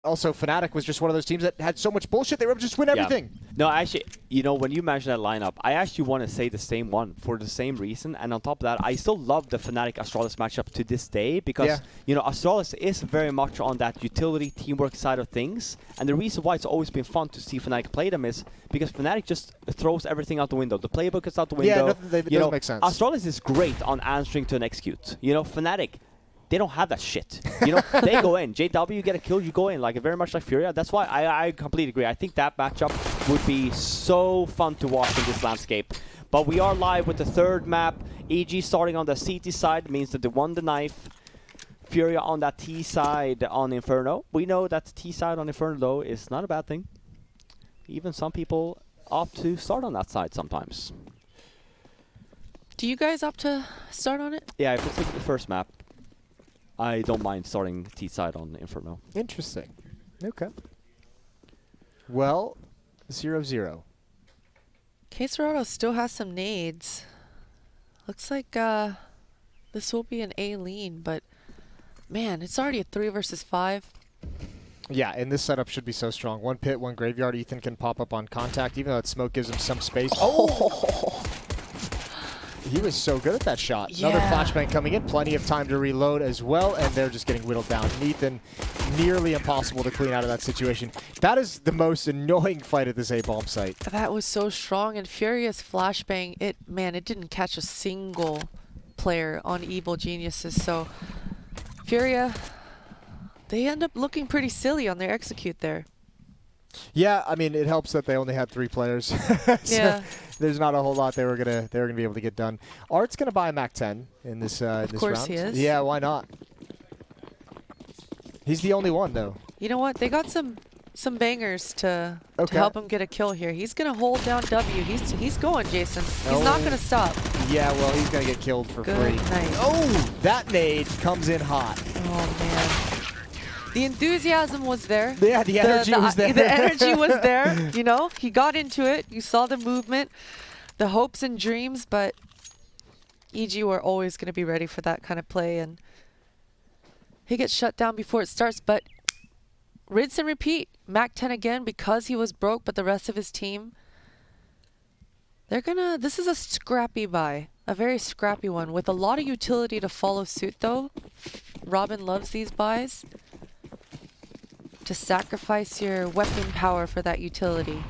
Also, Fnatic was just one of those teams that had so much bullshit, they were able to just win everything. No, actually, you know, when you mention that lineup, I actually want to say the same one for the same reason. And on top of that, I still love the Fnatic Astralis matchup to this day because, you know, Astralis is very much on that utility teamwork side of things. And the reason why it's always been fun to see Fnatic play them is because Fnatic just throws everything out the window. The playbook is out the window. Yeah, it doesn't make sense. Astralis is great on answering to an execute. You know, Fnatic, they don't have that shit. You know, they go in. JW, you get a kill, you go in. Like very much like FURIA. That's why I completely agree. I think that matchup would be so fun to watch in this landscape. But we are live with the third map. EG starting on the CT side means that they won the knife. FURIA on that T side on Inferno. We know that the T side on Inferno, though, is not a bad thing. Even some people opt to start on that side sometimes. Do you guys opt to start on it? Yeah, if it's like the first map, I don't mind starting T side on Inferno. Interesting. Okay. Well, 0-0. Caserado still has some nades. Looks like this will be an A lean, but man, it's already a 3 versus 5. Yeah, and this setup should be so strong. One pit, one graveyard. Ethan can pop up on contact, even though that smoke gives him some space. Oh! He was so good at that shot. Yeah. Another flashbang coming in. Plenty of time to reload as well, and they're just getting whittled down. And Ethan, nearly impossible to clean out of that situation. That is the most annoying fight at this A-bomb site. That was so strong, and Furious flashbang, it didn't catch a single player on Evil Geniuses, so Furia, they end up looking pretty silly on their execute there. Yeah, I mean, it helps that they only had 3 players. So yeah. There's not a whole lot they were gonna be able to get done. Art's gonna buy a Mac 10 in this Of this course round. he is. Yeah, why not? He's the only one though. You know what? They got some bangers to help him get a kill here. He's gonna hold down W. He's going, Jason. He's not gonna stop. Yeah, well, he's gonna get killed for free. Nice. Oh, that nade comes in hot. Oh man. The enthusiasm was there. Yeah, the energy was there. The energy was there. You know, he got into it. You saw the movement, the hopes and dreams, but EG were always going to be ready for that kind of play, and he gets shut down before it starts. But rinse and repeat. Mac 10 again because he was broke, but the rest of his team, they're gonna. This is a scrappy buy, a very scrappy one with a lot of utility to follow suit. Though Robin loves these buys. To sacrifice your weapon power for that utility.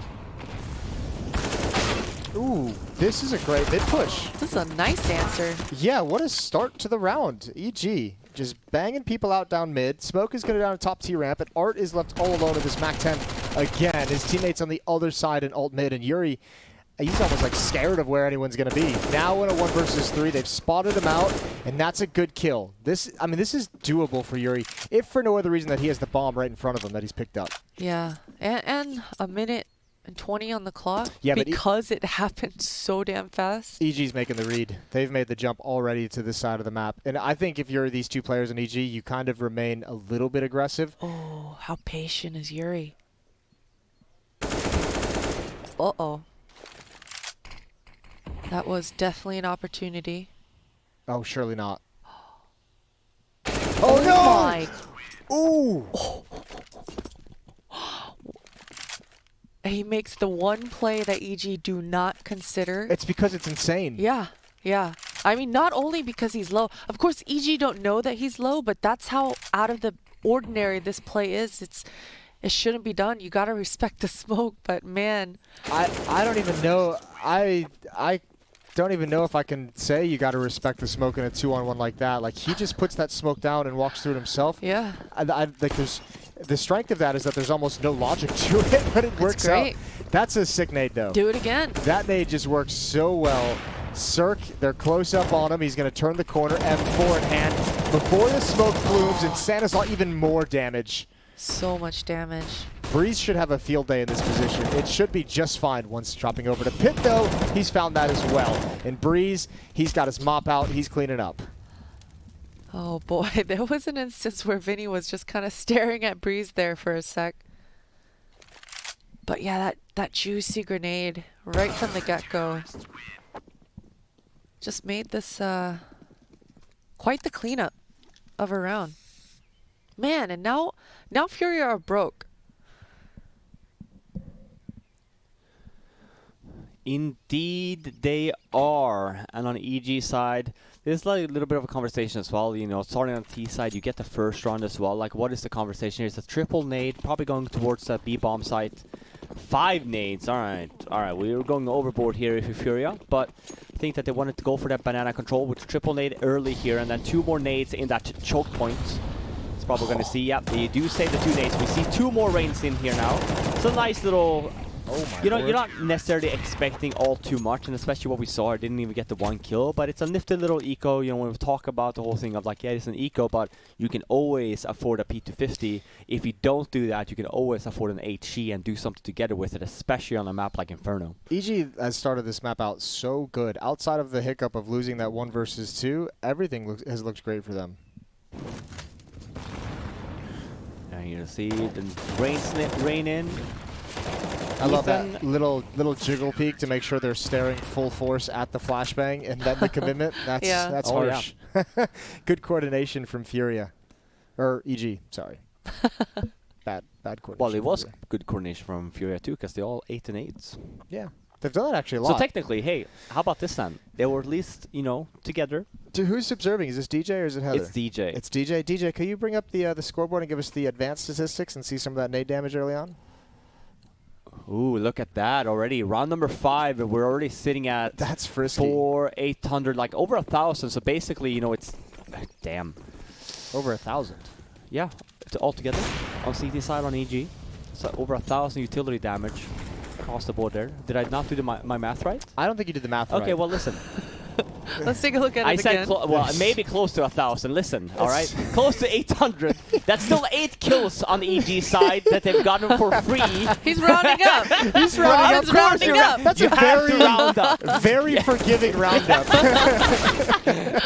Ooh, this is a great mid push. This is a nice answer. Yeah, what a start to the round. EG just banging people out down mid. Smoke is going down a top T ramp, and Art is left all alone in this Mac 10 again. His teammates on the other side in alt mid, and Yuri, he's almost like scared of where anyone's going to be. Now in a 1 versus 3, they've spotted him out, and that's a good kill. This is doable for Yuri, if for no other reason that he has the bomb right in front of him that he's picked up. Yeah, and a minute and 20 on the clock. Yeah, because it happened so damn fast. EG's making the read. They've made the jump already to this side of the map. And I think if you're these 2 players in EG, you kind of remain a little bit aggressive. Oh, how patient is Yuri? Uh-oh. That was definitely an opportunity. Oh, surely not. Oh no! My. Ooh! He makes the one play that EG do not consider. It's because it's insane. Yeah, yeah. I mean, not only because he's low. Of course, EG don't know that he's low, but that's how out of the ordinary this play is. It shouldn't be done. You got to respect the smoke, but man. I don't even know. I don't even know if I can say you got to respect the smoke in a 2-on-1 like that. Like, he just puts that smoke down and walks through it himself. Yeah. Like, the strength of that is that there's almost no logic to it, but it works out. That's a sick nade, though. Do it again. That nade just works so well. Cirque, they're close up on him. He's going to turn the corner, M4 in hand. Before the smoke blooms, and Santa's even more damage. So much damage. Breeze should have a field day in this position. It should be just fine once dropping over to Pit, though. He's found that as well. And Breeze, he's got his mop out. He's cleaning up. Oh, boy. There was an instance where Vinny was just kind of staring at Breeze there for a sec. But, yeah, that juicy grenade right from the get-go just made this quite the cleanup of a round. Man, and now FURIA are broke. Indeed, they are. And on EG side, there's like a little bit of a conversation as well. You know, starting on T side, you get the first round as well. Like, what is the conversation here? It's a triple nade, probably going towards the B bomb site. 5 nades. All right. We were going overboard here if FURIA, but I think that they wanted to go for that banana control with triple nade early here, and then 2 more nades in that choke point. It's probably going to see. Yep, they do save the 2 nades. We see 2 more rains in here now. It's a nice little. You're not necessarily expecting all too much, and especially what we saw, I didn't even get the 1 kill, but it's a nifty little eco. You know, when we talk about the whole thing of like, yeah, it's an eco, but you can always afford a P250. If you don't do that, you can always afford an HE and do something together with it, especially on a map like Inferno. EG has started this map out so good. Outside of the hiccup of losing that 1 versus 2, everything has looked great for them. Now you see the rain in. I love that little jiggle peek to make sure they're staring full force at the flashbang and then the commitment. That's harsh. Yeah. Good coordination from FURIA. Or EG, sorry. bad coordination. Well, it was good coordination from FURIA too, because they all 8 and 8s. Yeah. They've done that actually a lot. So technically, hey, how about this then? They were at least, you know, together. Who's observing? Is this DJ or is it Heather? It's DJ. It's DJ. DJ, can you bring up the scoreboard and give us the advanced statistics and see some of that nade damage early on? Ooh, look at that already. Round number 5, and we're already sitting at that's frisky. 800, like over 1,000. So basically, you know, it's damn over 1,000. Yeah, it's all together on CT side on EG. So over 1,000 utility damage across the board there. Did I not do my math right? I don't think you did the math right. Okay, well listen. Let's take a look at it again. I said, well, maybe close to 1,000. Listen, all right? Close to 800. That's still 8 kills on the EG side that they've gotten for free. He's rounding up. He's rounding up. Rounding up. That's you have to round up. Very forgiving roundup.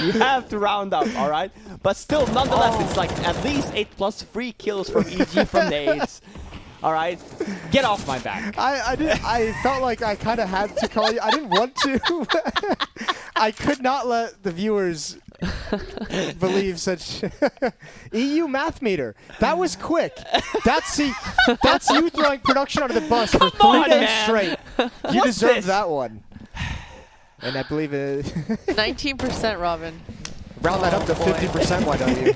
You have to round up, all right? But still, nonetheless, it's like at least 8+ free kills from EG from nades. All right, get off my back. I felt like I kind of had to call you. I didn't want to. I could not let the viewers believe such EU math meter. That was quick. That's you throwing production under the bus for 3 days straight. You deserve that one. And I believe it. 19%, Robin. Round that up to 50%, why don't you?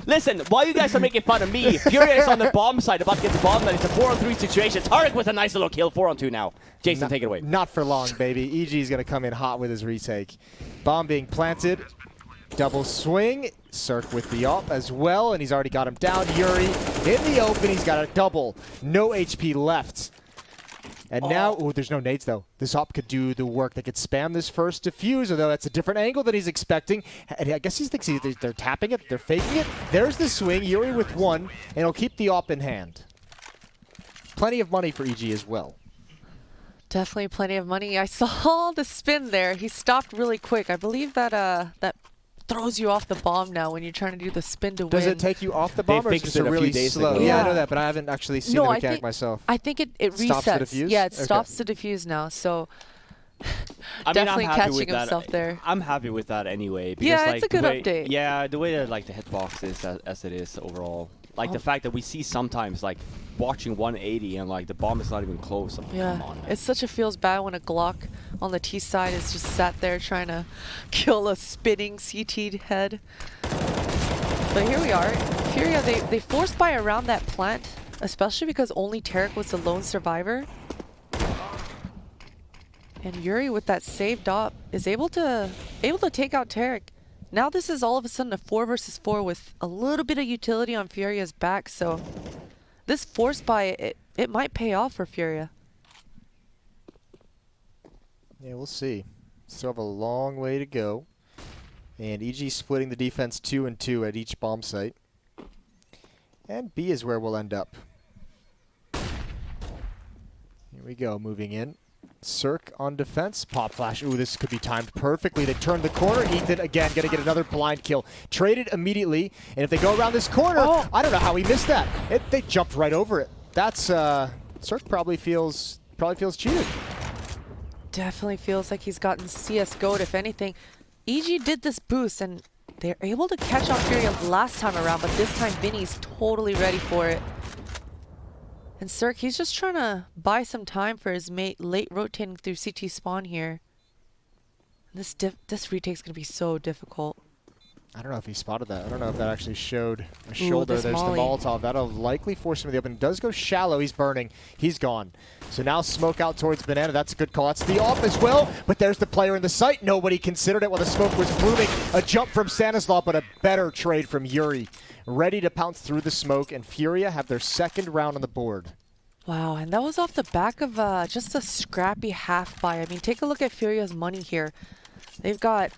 Listen, while you guys are making fun of me, FURIA is on the bomb side about to get the bomb, and it's a 4-on-3 situation. Tarek with a nice little kill, 4-on-2 now. Jason, take it away. Not for long, baby. EG is going to come in hot with his retake. Bomb being planted. Double swing. Cirque with the op as well, and he's already got him down. Yuri in the open. He's got a double. No HP left. And now, there's no nades though. This op could do the work. They could spam this first defuse, although that's a different angle than he's expecting. And I guess he thinks they're tapping it, they're faking it. There's the swing, Yuri with 1, and he'll keep the op in hand. Plenty of money for EG as well. Definitely plenty of money. I saw the spin there. He stopped really quick. I believe that that throws you off the bomb now when you're trying to do the spin to win. Does it take you off the bomb, or is it just really slow? Yeah, I know that, but I haven't actually seen the mechanic myself. I think it resets. Stops the defuse? Yeah, it stops the defuse now. So definitely catching himself there. I'm happy with that anyway. Because, yeah, it's a good update. Yeah, the way that like the hitbox is as it is overall. Like the fact that we see sometimes like watching 180 and like the bomb is not even close. Like, yeah, come on, it feels bad when a Glock on the T side is just sat there trying to kill a spinning CT head. But here we are. FURIA, they forced by around that plant, especially because only Tarek was the lone survivor. And Yuri with that saved op is able to take out Tarek. Now this is all of a sudden a 4 versus 4 with a little bit of utility on FURIA's back, so this force buy, it might pay off for FURIA. Yeah, we'll see. Still have a long way to go. And EG splitting the defense 2 and 2 at each bomb site. And B is where we'll end up. Here we go, moving in. Cirque on defense. Pop flash. Ooh, this could be timed perfectly. They turn the corner. Ethan, again, going to get another blind kill. Traded immediately. And if they go around this corner, I don't know how he missed that. They jumped right over it. That's, Cirque probably feels cheated. Definitely feels like he's gotten CSGO'd, if anything. EG did this boost, and they're able to catch on Furia last time around, but this time Vinny's totally ready for it. And Cirque, he's just trying to buy some time for his mate, late rotating through CT spawn here. This retake's going to be so difficult. I don't know if he spotted that. I don't know if that actually showed a shoulder. This There's molly. the Molotov. That'll likely force him in the open. It does go shallow. He's burning. He's gone. So now smoke out towards Banana. That's a good call. That's the off as well. But there's the player in the site. Nobody considered it while the smoke was blooming. A jump from Stanislav, but a better trade from Yuri. Ready to pounce through the smoke, and Furia have their second round on the board. Wow, and that was off the back of just a scrappy half buy. I mean, take a look at Furia's money here. They got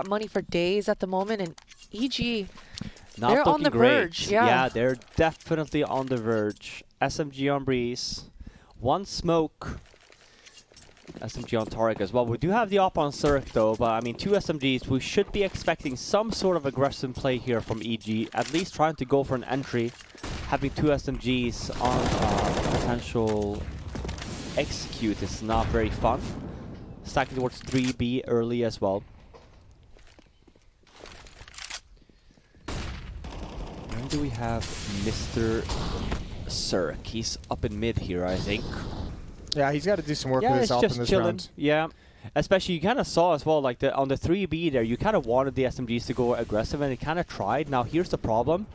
money for days at the moment, and EG, Not they're on looking the great. verge. Yeah, they're definitely on the verge. SMG on Breeze. One smoke. SMG on Tarek as well. We do have the op on Cirque though, but I mean 2 SMGs. We should be expecting some sort of aggressive play here from EG. At least trying to go for an entry. Having 2 SMGs on potential execute is not very fun. Stacking towards 3B early as well. When do we have Mr. Cirque? He's up in mid here, I think. Yeah, he's got to do some work with Yeah, his it's op in just this chilling. round. Yeah. Especially, you kind of saw as well, like on the 3B there, you kind of wanted the SMGs to go aggressive, and they kind of tried. Now, here's the problem.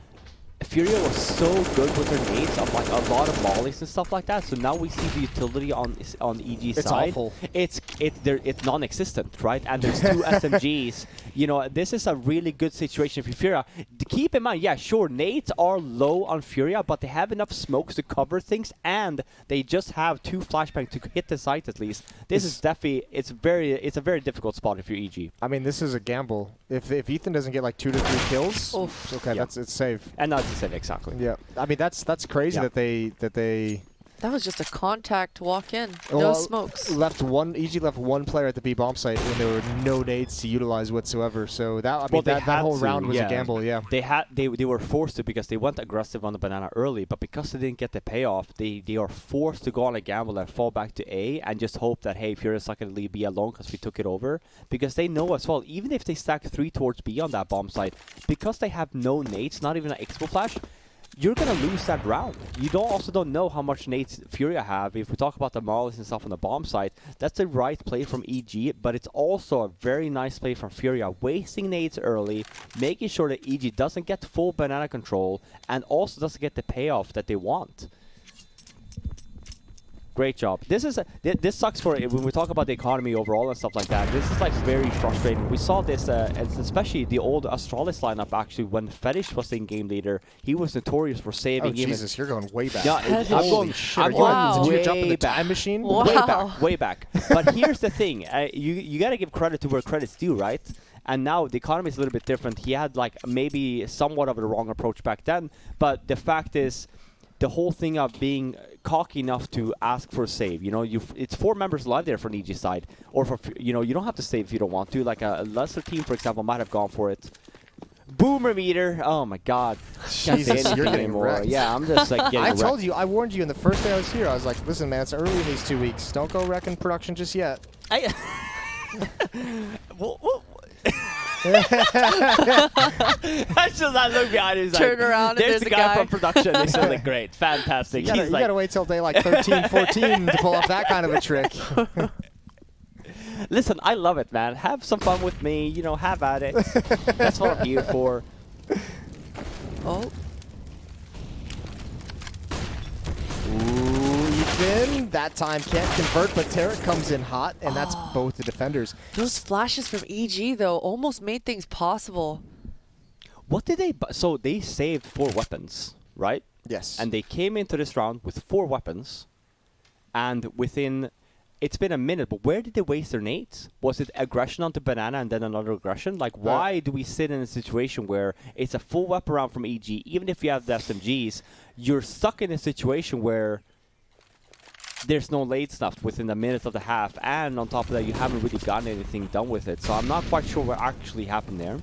Furia was so good with their nades of like a lot of mollies and stuff like that. So now we see the utility on EG's It's side. awful. It's non-existent, right? And there's 2 SMGs. You know, this is a really good situation for Furia. Keep in mind, yeah, sure, nades are low on Furia, but they have enough smokes to cover things, and they just have 2 flashbangs to hit the site at least. This is definitely it's a very difficult spot if you're EG. I mean, this is a gamble. If Ethan doesn't get like 2 to 3 kills, Oof. okay, Yeah. it's safe. And not to say exactly. Yeah, I mean that's crazy Yeah. that they that was just a contact walk in. No smokes. EG left one player at the B bomb site when there were no nades to utilize whatsoever. So that I mean Well, they that had whole to, round was yeah. a gamble. Yeah. They were forced to because they went aggressive on the banana early, but because they didn't get the payoff, they are forced to go on a gamble and fall back to A and just hope that hey, Furia's not going to leave B alone because we took it over. Because they know as well, even if they stack 3 towards B on that bomb site, because they have no nades, not even an expo flash, you're going to lose that round. You also don't know how much nades Furia have. If we talk about the mollies and stuff on the bomb site, that's the right play from EG, but it's also a very nice play from Furia, wasting nades early, making sure that EG doesn't get full banana control, and also doesn't get the payoff that they want. Great job. This sucks for when we talk about the economy overall and stuff like that. This is like very frustrating. We saw this, and especially the old Astralis lineup actually when Fetish was the game leader. He was notorious for saving. Oh Jesus, you're going way back. Yeah, Holy I'm Wow. going Did you way jump in the back. time machine? Wow. Way back. But here's the thing: you got to give credit to where credit's due, right? And now the economy is a little bit different. He had like maybe somewhat of the wrong approach back then, but the fact is, the whole thing of being cocky enough to ask for a save. You know, it's 4 members alive there from EG side, or for you don't have to save if you don't want to. Like a lesser team, for example, might have gone for it. Boomer meter. Oh my God. Can't say Jesus, anything you're getting anymore. wrecked. Yeah, I'm just like getting I wrecked. told you, I warned you in the first day I was here. I was like, listen, man, it's early in these 2 weeks. Don't go wrecking production just yet. I just I look behind him. Turn around and there's there's the a guy guy. from production. They sound like great, fantastic. You He's like, gotta wait till day like 13, 14 to pull off that kind of a trick. listen, I love it, man. Have some fun with me. You know, have at it. That's what I'm here for. Oh, Ooh, Ethan, that time can't convert, but Tarek comes in hot, and that's both the defenders. those flashes from EG though almost made things possible. What did they? So they saved 4 weapons, right? Yes. And they came into this round with 4 weapons, and within. It's been a minute, but where did they waste their nades? Was it aggression onto Banana and then another aggression? Like, why do we sit in a situation where it's a full weapon round from EG, even if you have the SMGs, you're stuck in a situation where there's no late stuff within a minute of the half, and on top of that, you haven't really gotten anything done with it. So I'm not quite sure what actually happened there.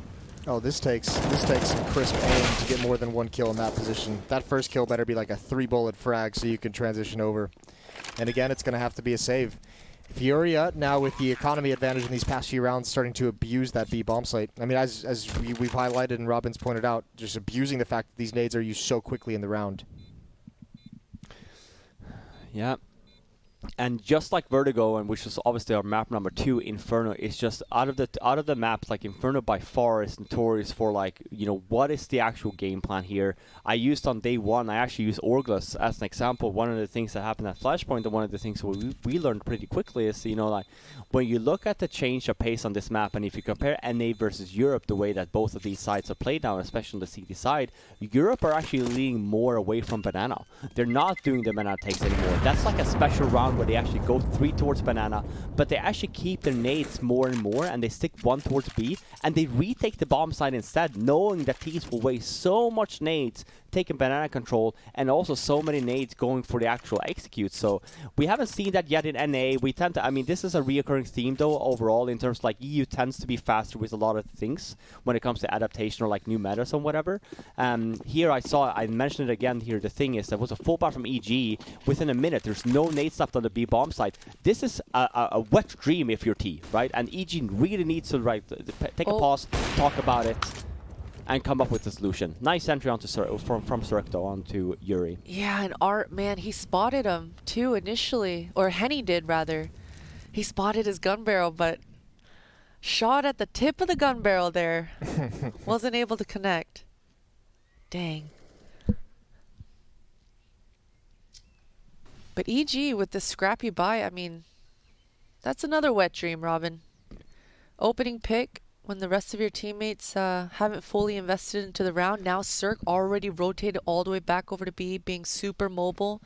Oh, this takes some crisp aim to get more than 1 kill in that position. That first kill better be like a 3-bullet frag so you can transition over. And again, it's going to have to be a save. FURIA now with the economy advantage in these past few rounds starting to abuse that B bomb site. I mean, as we've highlighted and Robin's pointed out, just abusing the fact that these nades are used so quickly in the round. Yeah. And just like Vertigo, and which is obviously our map number 2, Inferno is just out of the maps. Like Inferno by far is notorious for, like, you know, what is the actual game plan here. I used on day 1. I actually used Orglas as an example. One of the things that happened at Flashpoint, and one of the things we learned pretty quickly is, you know, like when you look at the change of pace on this map, and if you compare NA versus Europe, the way that both of these sides are played now, especially on the CT side, Europe are actually leaning more away from Banana. They're not doing the Banana takes anymore. That's like a special round where they actually go 3 towards Banana, but they actually keep their nades more and more, and they stick 1 towards B, and they retake the bomb side instead, knowing that teams will waste so much nades taking Banana control, and also so many nades going for the actual execute. So we haven't seen that yet in NA. We tend to, I mean, this is a reoccurring theme though overall, in terms of like EU tends to be faster with a lot of things when it comes to adaptation or like new metas or whatever. Here I mentioned it again here, the thing is there was a full bar from EG within a minute. There's no nades left on the B bomb site. This is a wet dream if you're T, right? And EG really needs to take a pause, talk about it, and come up with a solution. Nice entry onto from Cirque though onto Yuri. Yeah, and Art, man, he spotted him too initially, or Henny did rather. He spotted his gun barrel, but shot at the tip of the gun barrel there. Wasn't able to connect. Dang. But EG with the scrappy buy, I mean, that's another wet dream, Robin. Opening pick when the rest of your teammates haven't fully invested into the round. Now Cirque already rotated all the way back over to B, being super mobile,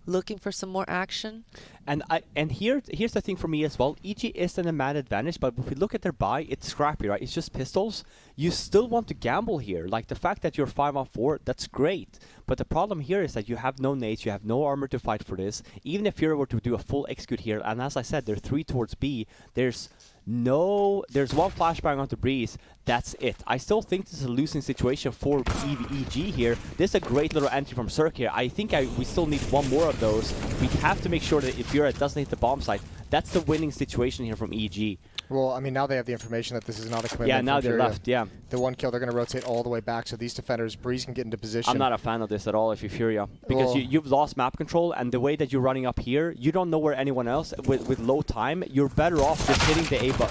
looking for some more action. And here's the thing for me as well. EG is in a mad advantage, but if we look at their buy, it's scrappy, right? It's just pistols. You still want to gamble here. Like the fact that you're 5-on-4, that's great. But the problem here is that you have no nades, you have no armor to fight for this. Even if you're able to do a full execute here, and as I said, they're 3 towards B, there's one flashbang onto Breeze. That's it. I still think this is a losing situation for EG here. This is a great little entry from Cirque here. I think we still need 1 more of those. We have to make sure that if Fura doesn't hit the bomb site, that's the winning situation here from EG. Well, I mean, now they have the information that this is not a commitment. Yeah, now they're Furia. left, yeah. The 1 kill, they're going to rotate all the way back, so these defenders, Breeze can get into position. I'm not a fan of this at all if you're Furia. Because you've lost map control, and the way that you're running up here, you don't know where anyone else, with low time, you're better off just hitting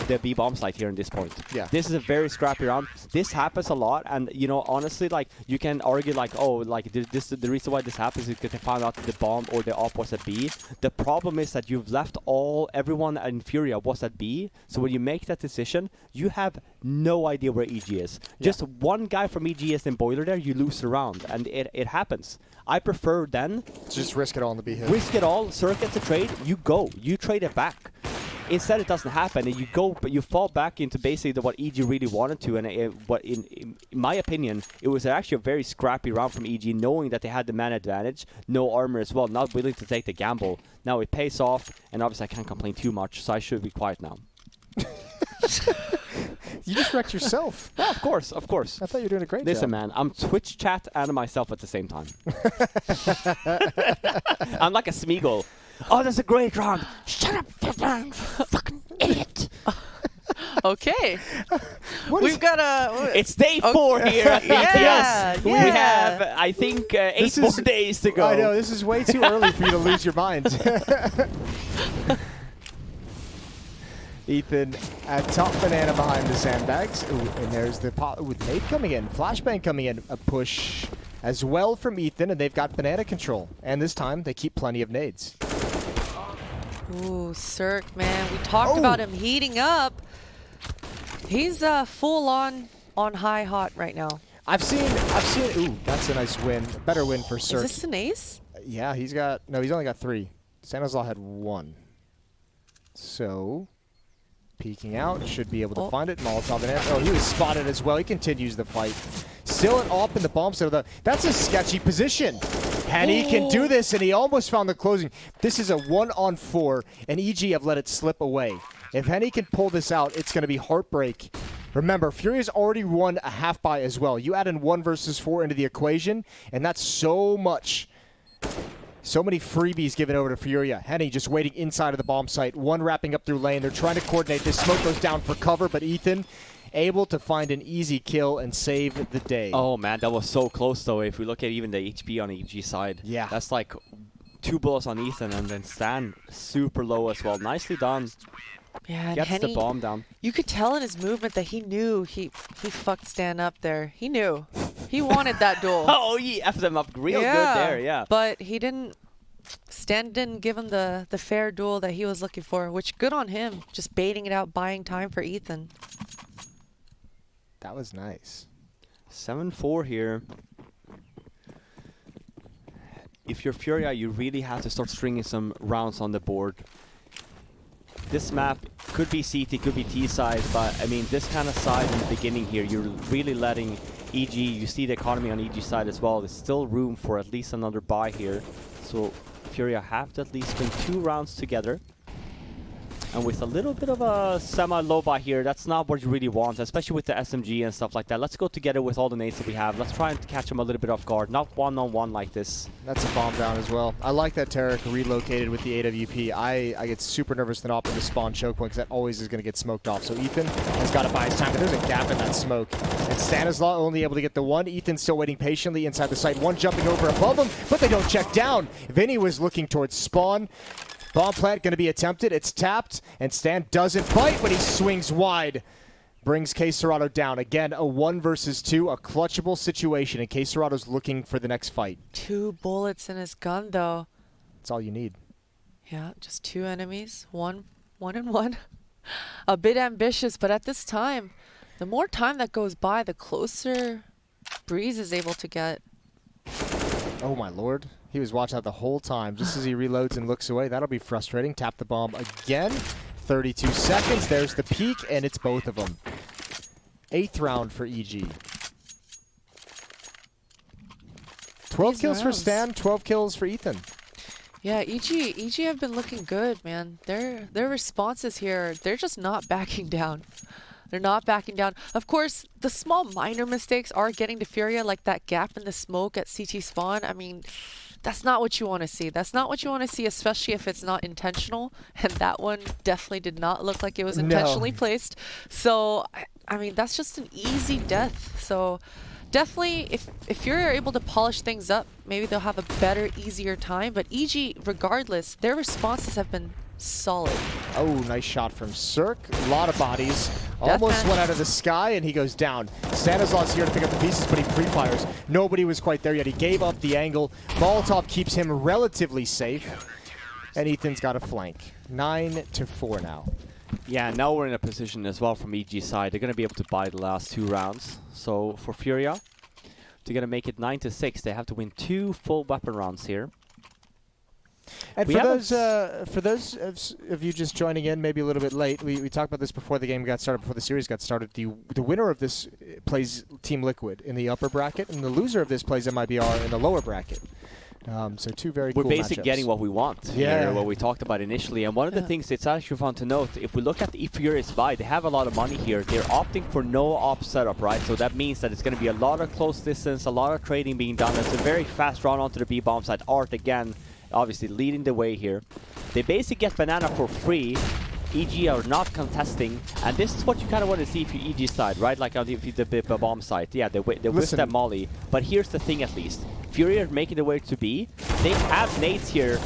the B bomb site here in this point. Yeah. This is a very scrappy round. This happens a lot, and, you know, honestly, like, you can argue, like, oh, like, the reason why this happens is because they found out that the bomb or the op was at B. The problem is that you've left everyone in Furia was at B, so when you make that decision, you have no idea where EG is. Yeah. Just one guy from EG is in boiler there, you lose the round, and it happens. I prefer then just risk it all in the B hit. Risk it all, Cirque gets a trade, you go. You trade it back. Instead, it doesn't happen, and you go, but you fall back into basically what EG really wanted to, and in my opinion, it was actually a very scrappy round from EG, knowing that they had the man advantage, no armor as well, not willing to take the gamble. Now it pays off, and obviously I can't complain too much, so I should be quiet now. You just wrecked yourself. Yeah, of course. I thought you were doing a great job. Listen, man, I'm Twitch chat and myself at the same time. I'm like a Smeagol. Oh, that's a great round. Shut up, fucking idiot. Okay. We've got a... It's day 4 here at BTS. Yeah. We have, I think, 8 more days to go. I know, this is way too early for you to lose your mind. Ethan at top banana behind the sandbags. Ooh, and there's the pot with nade coming in. Flashbang coming in. A push as well from Ethan, and they've got banana control. And this time, they keep plenty of nades. Ooh, Cirque, man. We talked about him heating up. He's full on high hot right now. I've seen, ooh, that's a nice win. A better win for Cirque. Is this an ace? Yeah, he's only got 3. Stanislaw had 1. So... peeking out, should be able to find it. Molotov and oh, he was spotted as well. He continues the fight. Still an op in the bomb site. That's a sketchy position. Henny can do this, and he almost found the closing. This is a 1-on-4, and EG have let it slip away. If Henny can pull this out, it's going to be heartbreak. Remember, Furia's already won a half buy as well. You add in 1 versus 4 into the equation, and that's so much. So many freebies given over to Furia. Henny just waiting inside of the bomb site. One wrapping up through lane. They're trying to coordinate. This smoke goes down for cover, but Ethan able to find an easy kill and save the day. Oh man, that was so close though. If we look at even the HP on the EG side, yeah, that's like 2 bullets on Ethan, and then Stan super low as well. Nicely done. Yeah, and Gets Henny, the bomb down. You could tell in his movement that he knew he fucked Stan up there. He knew. He wanted that duel. Oh, he F'd them up real good there, yeah. But he didn't. Stan didn't give him the fair duel that he was looking for, which good on him. Just baiting it out, buying time for Ethan. That was nice. 7-4 here. If you're Furia, you really have to start stringing some rounds on the board. This map could be CT, could be T side, but I mean, this kind of side in the beginning here, you're really letting EG, you see the economy on EG side as well. There's still room for at least another buy here. So Furia have to at least win 2 rounds together. And with a little bit of a semi-low buy here, that's not what you really want, especially with the SMG and stuff like that. Let's go together with all the nades that we have. Let's try and catch them a little bit off guard, not one-on-one like this. That's a bomb down as well. I like that Tarek relocated with the AWP. I get super nervous not opting to spawn choke point because that always is going to get smoked off. So Ethan has got to buy his time, but there's a gap in that smoke. And Stanislaw only able to get the one. Ethan's still waiting patiently inside the site. One jumping over above him, but they don't check down. Vinny was looking towards spawn. Bomb plant going to be attempted. It's tapped, and Stan doesn't bite, but he swings wide. Brings K Serrato down. Again, a 1 versus 2, a clutchable situation, and K Serrato's looking for the next fight. 2 bullets in his gun, though. That's all you need. Yeah, just 2 enemies. One and one. A bit ambitious, but at this time, the more time that goes by, the closer Breeze is able to get. Oh, my lord. He was watching that the whole time. Just as he reloads and looks away, that'll be frustrating. Tap the bomb again. 32 seconds. There's the peak, and it's both of them. 8th round for EG. 12 kills for Stan, 12 kills for Ethan. Yeah, EG have been looking good, man. Their responses here, they're just not backing down. They're not backing down. Of course, the small minor mistakes are getting to Furia, like that gap in the smoke at CT spawn. I mean, that's not what you want to see. That's not what you want to see, especially if it's not intentional. And that one definitely did not look like it was intentionally placed. So, I mean, that's just an easy death. So, definitely, if you're able to polish things up, maybe they'll have a better, easier time. But EG, regardless, their responses have been solid. Oh, nice shot from Cirque. A lot of bodies. Deathmatch. Almost went out of the sky, and he goes down. Stanislaw's here to pick up the pieces, but he pre-fires. Nobody was quite there yet. He gave up the angle. Molotov keeps him relatively safe, and Ethan's got a flank. 9-4 now. Yeah, now we're in a position as well from EG side. They're going to be able to buy the last 2 rounds. So for Furia, they're going to make it 9-6. They have to win 2 full weapon rounds here. And for those of you just joining in, maybe a little bit late, we talked about this before the game got started, before the series got started. The winner of this plays Team Liquid in the upper bracket, and the loser of this plays MIBR in the lower bracket. So 2 very cool matchups. We're basically getting what we want here, what we talked about initially. And one of the things it's actually fun to note, if we look at the Furious buy, they have a lot of money here. They're opting for no op setup, right? So that means that it's going to be a lot of close distance, a lot of trading being done. It's a very fast run onto the B-bomb side. Art, again, obviously leading the way here. They basically get banana for free. EG are not contesting, and this is what you kind of want to see if you EG side, right? Like on the bomb side. Yeah, they whiff that molly. But here's the thing, at least. Furia are making their way to B. They have nades here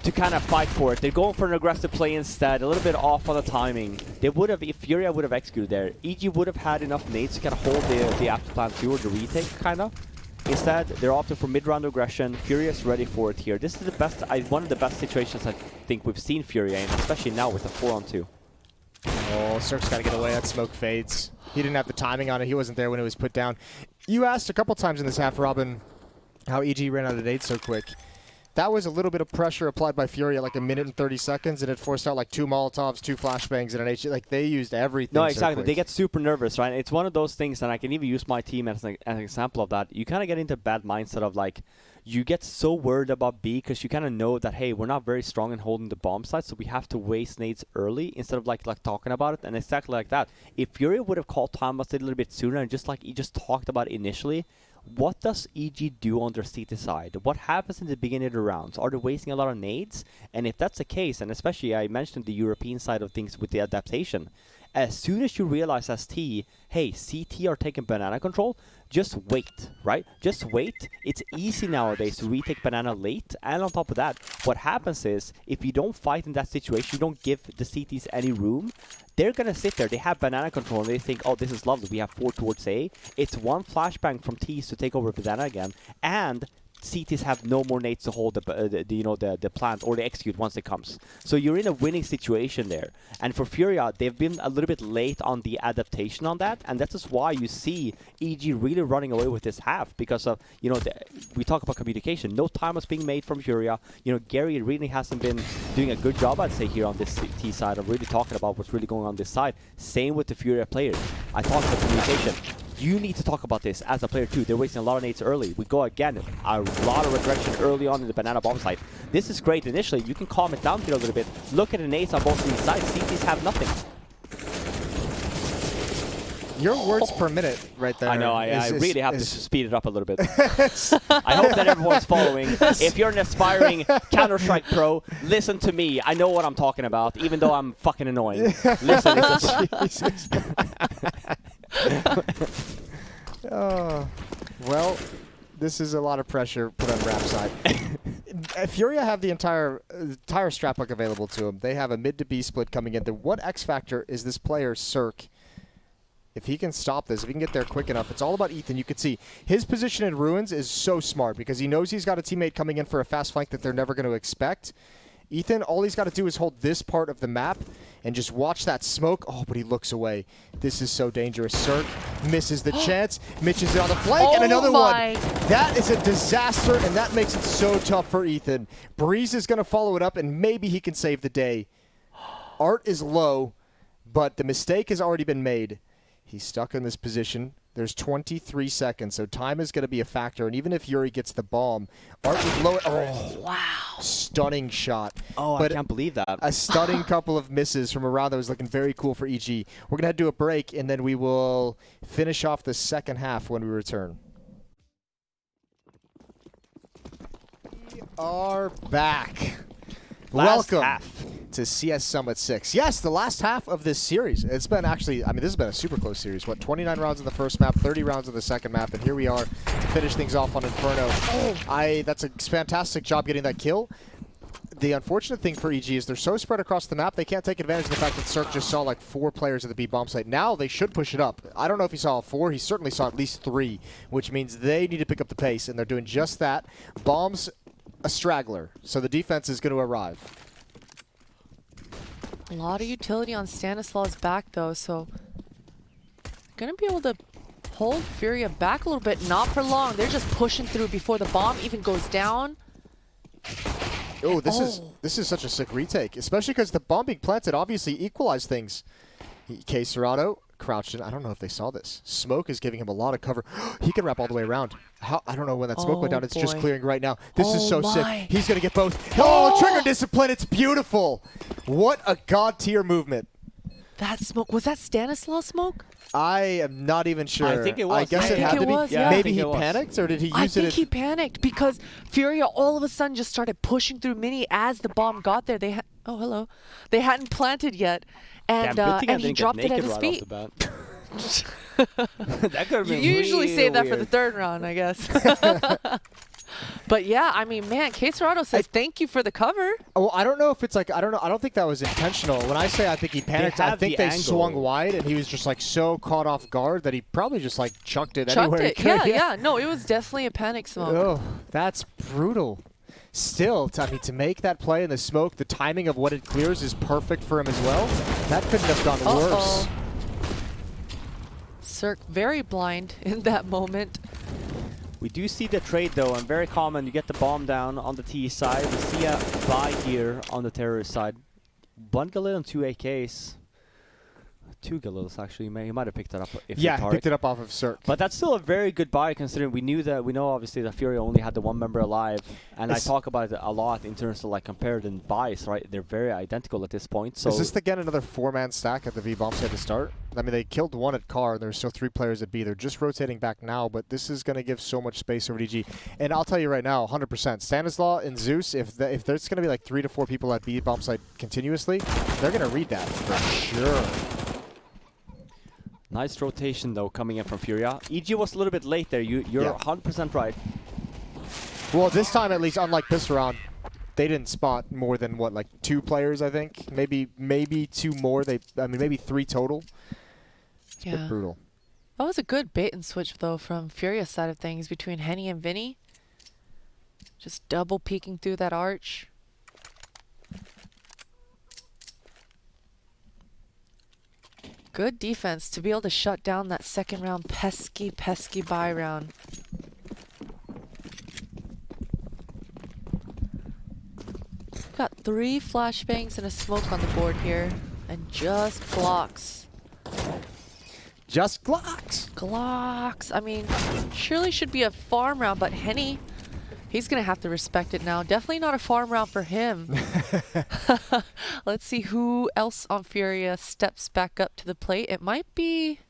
to kind of fight for it. They're going for an aggressive play instead, a little bit off on the timing. They would have, if Furia would have executed there, EG would have had enough nades to kind of hold the after plan 2 or the retake, kind of. Instead, they're opting for mid-round aggression. Furia's ready for it here. This is the best, one of the best situations I think we've seen Furia in, especially now with a 4-on-2. Oh, Cirque's got to get away. That smoke fades. He didn't have the timing on it. He wasn't there when it was put down. You asked a couple times in this half, Robin, how EG ran out of nades so quick. That was a little bit of pressure applied by Furia, like 1 minute and 30 seconds, and it forced out like 2 Molotovs, 2 flashbangs, and an H. Like, they used everything. No, exactly. They get super nervous, right? It's one of those things, and I can even use my team as an example of that. You kind of get into bad mindset of, like, you get so worried about B because you kind of know that, hey, we're not very strong in holding the bomb site, so we have to waste nades early instead of, like talking about it. And exactly like that. If Furia would have called time a little bit sooner and just like he just talked about initially, what does EG do on their CT side? What happens in the beginning of the rounds? Are they wasting a lot of nades? And if that's the case, and especially I mentioned the European side of things with the adaptation, as soon as you realize as T, hey, CT are taking banana control, just wait, right? Just wait. It's easy nowadays to retake banana late. And on top of that, what happens is, if you don't fight in that situation, you don't give the CTs any room, they're going to sit there. They have banana control, and they think, oh, this is lovely. We have 4 towards A. It's one flashbang from T's to take over banana again. And CTs have no more nades to hold the plant or the execute once it comes. So you're in a winning situation there. And for FURIA, they've been a little bit late on the adaptation on that, and that is why you see EG really running away with this half, because of, we talk about communication. No time was being made from FURIA. Gary really hasn't been doing a good job, I'd say, here on this T side of really talking about what's really going on this side. Same with the FURIA players. I talked about communication. You need to talk about this as a player too. They're wasting a lot of nades early. We go again, a lot of redirection early on in the banana bomb site. This is great initially. You can calm it down here a little bit. Look at the nades on both of these sides. CTs have nothing. Your words per minute right there. I know, I really have to speed it up a little bit. I hope that everyone's following. If you're an aspiring Counter-Strike pro, listen to me. I know what I'm talking about, even though I'm fucking annoying. Listen. Oh, well, this is a lot of pressure put on Rap side. FURIA have the entire strap book available to them. They have a mid to B split coming in. The one X factor is this player, Cirque. If he can stop this, if he can get there quick enough, it's all about Ethan. You can see his position in Ruins is so smart because he knows he's got a teammate coming in for a fast flank that they're never going to expect. Ethan, all he's got to do is hold this part of the map and just watch that smoke. Oh, but he looks away. This is so dangerous. Cirque misses the chance. Mitch is on the flank, and another one. That is a disaster, and that makes it so tough for Ethan. Breeze is going to follow it up, and maybe he can save the day. Art is low, but the mistake has already been made. He's stuck in this position. There's 23 seconds, so time is going to be a factor. And even if Yuri gets the bomb, Art would lower. Oh, wow. Stunning shot. Oh, but I can't believe that. A stunning couple of misses from a round that was looking very cool for EG. We're going to head to a break, and then we will finish off the second half when we return. We are back. Welcome to CS Summit 6. Yes, the last half of this series. It's been actually, this has been a super close series. What, 29 rounds in the first map, 30 rounds in the second map, and here we are to finish things off on Inferno. That's a fantastic job getting that kill. The unfortunate thing for EG is they're so spread across the map, they can't take advantage of the fact that Cirque just saw like 4 players at the B bomb site. Now they should push it up. I don't know if he saw 4. He certainly saw at least 3, which means they need to pick up the pace, and they're doing just that. Bombs a straggler, so the defense is going to arrive. A lot of utility on Stanislav's back, though, so going to be able to hold FURIA back a little bit. Not for long. They're just pushing through before the bomb even goes down. Oh, this is such a sick retake, especially because the bomb being planted obviously equalized things. K Serrano crouched in. I don't know if they saw this. Smoke is giving him a lot of cover. He can wrap all the way around. I don't know when that smoke went down. It's just clearing right now. This is so sick. He's going to get both. Oh, trigger discipline. It's beautiful. What a god tier movement. That smoke. Was that Stanislav smoke? I am not even sure. I think it was. I guess it had to be. Yeah. Maybe he panicked, or did he use it? I think he panicked because FURIA all of a sudden just started pushing through Mini as the bomb got there. They They hadn't planted yet, and he dropped it at his feet. That could have been You usually save that for the weird. third round, I guess. But yeah, man, K Serrano says thank you for the cover. Well, I don't know if it's like, I don't think that was intentional. When I say I think he panicked, I think they swung wide and he was just like so caught off guard that he probably just like chucked it anywhere he could. Yeah. No, it was definitely a panic smoke. Oh, that's brutal. Still, to make that play in the smoke, the timing of when it clears is perfect for him as well. That couldn't have gone worse. Cirque very blind in that moment. We do see the trade though, and very common. You get the bomb down on the T side. We see a buy here on the terrorist side. One Galil and 2 AKs. 2 Galils actually. He might have picked it up. If Yeah, Tarek. picked it up off of Cirque. But that's still a very good buy considering we know obviously that FURIA only had the one member alive, and I talk about it a lot in terms of like compared in buys, right? They're very identical at this point. So is this again another 4-man stack at the V bomb site to start? I mean, they killed one at Car, and there's still 3 players at B. They're just rotating back now, but this is going to give so much space over DG. And I'll tell you right now, 100%, Stanislaw and Zeus, if there's going to be like 3 to 4 people at B bomb site continuously, they're going to read that for sure. Nice rotation though coming in from FURIA. EG was a little bit late there. You're 100% right. Well, this time at least, unlike this round, they didn't spot more than what, like 2 players, I think. Maybe 2 more. Maybe 3 total. It's a bit brutal. That was a good bait and switch though from FURIA's side of things between Henny and Vinny. Just double peeking through that arch. Good defense to be able to shut down that second round pesky buy round. Got 3 flashbangs and a smoke on the board here, and just Glocks. Just Glocks. Glocks. I mean, surely should be a farm round, but Henny, he's gonna have to respect it now. Definitely not a farm round for him. Let's see who else on FURIA steps back up to the plate. It might be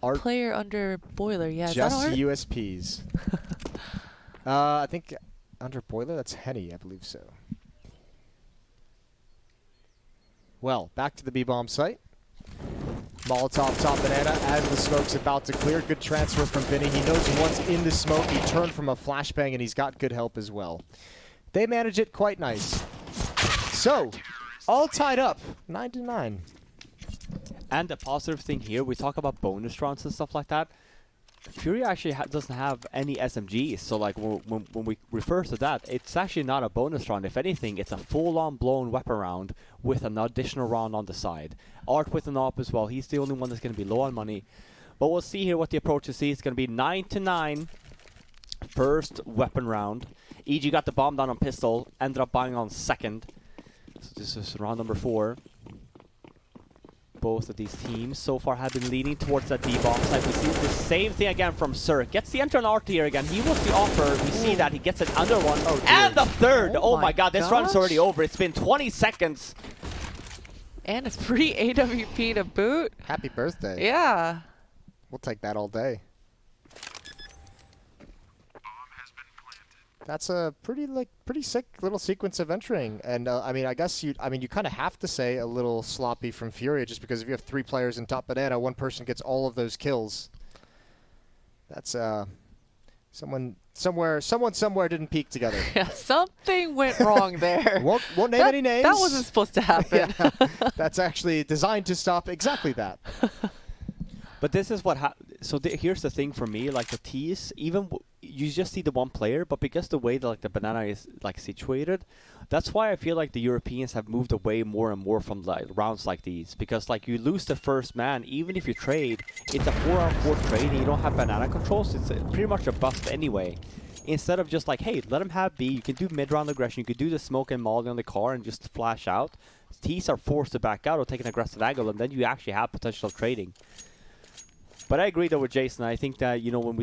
Art. Player under Boiler. Yeah, Just is that Art? USPs. I think under Boiler, that's Henny, I believe so. Well, back to the B-bomb site. Molotov top banana as the smoke's about to clear. Good transfer from Vinny. He knows once in the smoke, he turned from a flashbang, and he's got good help as well. They manage it quite nice. So, all tied up, 9-9. And the positive thing here, we talk about bonus rounds and stuff like that. FURIA actually doesn't have any SMGs, so like when we refer to that, it's actually not a bonus round. If anything, it's a full-on blown weapon round with an additional round on the side. Art with an op as well. He's the only one that's going to be low on money. But we'll see here what the approach is. It's going to be 9-9. First weapon round. EG got the bomb down on pistol, ended up buying on second. So this is round number 4. Both of these teams so far have been leaning towards that D-bomb side. We see the same thing again from Cirque. Gets the enter on Art here again. He was the offer. We see that he gets it under one. Oh, and the third. Oh my god, this gosh. run's already over. It's been 20 seconds. And a free AWP to boot. Happy birthday. Yeah. We'll take that all day. That's a pretty sick little sequence of entering, and I mean, I guess you kind of have to say a little sloppy from FURIA, just because if you have 3 players in top banana, one person gets all of those kills. That's someone somewhere didn't peak together. Yeah, something went wrong there. won't name any names. That wasn't supposed to happen. Yeah, that's actually designed to stop exactly that. But this is what so here's the thing for me, like the tees, even you just see the one player, but because the way that like the banana is like situated, that's why I feel like the Europeans have moved away more and more from like rounds like these, because like you lose the first man, even if you trade, it's a 4-on-4 trade and you don't have banana controls, it's pretty much a bust anyway. Instead of just like, hey, let him have B, you can do mid-round aggression, you could do the smoke and molly on the car and just flash out. Tees are forced to back out or take an aggressive angle, and then you actually have potential of trading. But I agree though with Jason. I think that, you know, when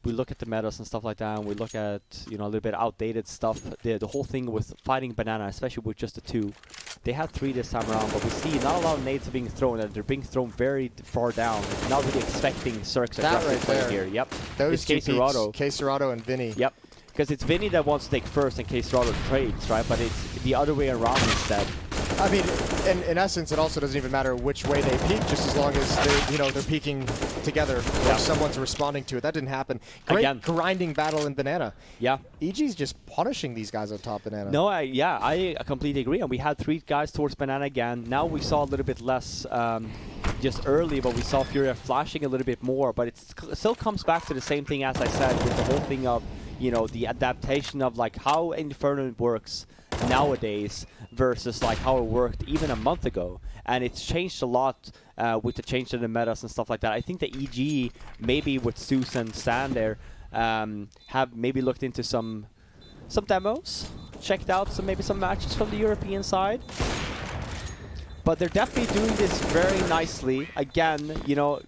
we look at the metas and stuff like that, and we look at, you know, a little bit outdated stuff, the whole thing with fighting banana, especially with just the 2, they had 3 this time around, but we see not a lot of nades are being thrown, and they're being thrown very far down. Not really expecting Cirque's aggressive play here. Yep. Those it's K-Serrato and Vinny. Yep. Because it's Vinny that wants to take first and K-Serrato trades, right? But it's the other way around instead. I mean, in essence, it also doesn't even matter which way they peak, just as long as they're peaking together, or someone's responding to it. That didn't happen. Great grinding battle in banana. Yeah. EG's just punishing these guys on top banana. No, I completely agree. And we had 3 guys towards banana again. Now we saw a little bit less just early, but we saw FURIA flashing a little bit more. But it still comes back to the same thing as I said, with the whole thing of, you know, the adaptation of like how Inferno works nowadays versus like how it worked even a month ago, and it's changed a lot with the change in the metas and stuff like that. I think the EG, maybe with Zeus and Stan there, have maybe looked into some demos, checked out maybe some matches from the European side. But they're definitely doing this very nicely. Again, you know,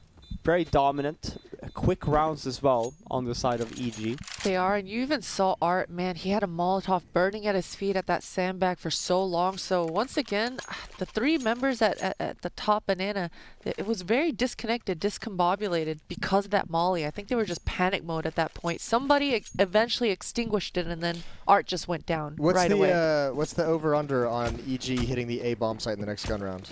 very dominant. Quick rounds as well on the side of EG. They are, and you even saw Art, man, he had a Molotov burning at his feet at that sandbag for so long. So once again, the three members at the top banana, it was very disconnected, discombobulated because of that molly. I think they were just panic mode at that point. Somebody eventually extinguished it, and then Art just went down right away. What's the over-under on EG hitting the A bomb site in the next gun round?